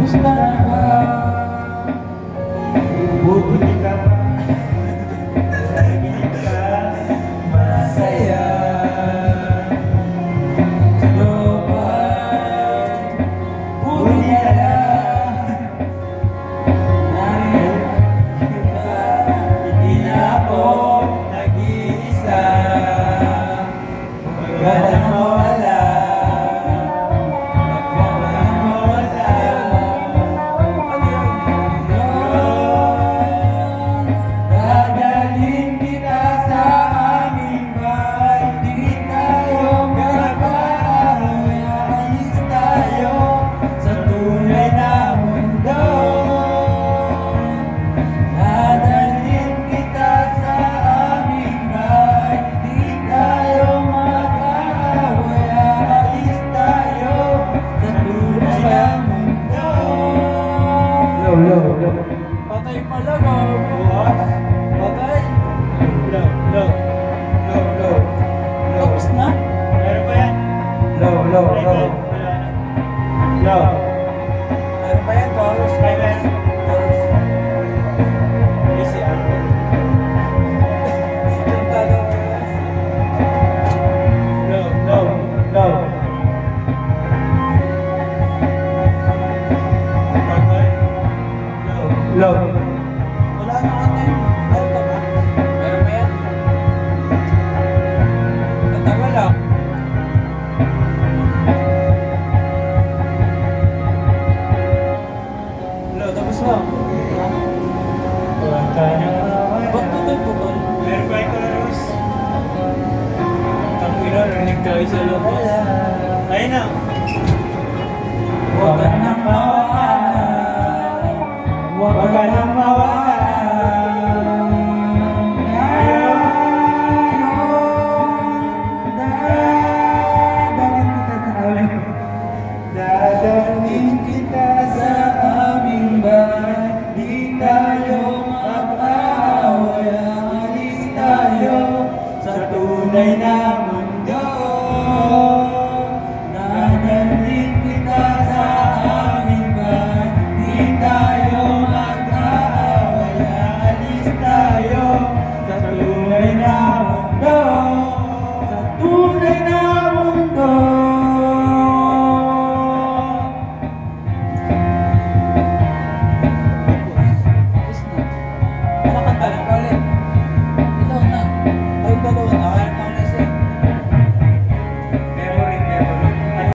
Kumusta na ba? Buti ka pa. Lagi ka masaya. Ano ba? Buti na lang. Nariyan kita. Hindi na ako nag-iisa. Magandang mawala. Patay pala, bukas. Patay. Low. Tapos na? Meron pa yan? Low. Meron pa yan, chorus. Easy, Low. Low. Wala na ano yun. Ano pa ba? Meron pa yan? Tatagal lang. Low, tapos na.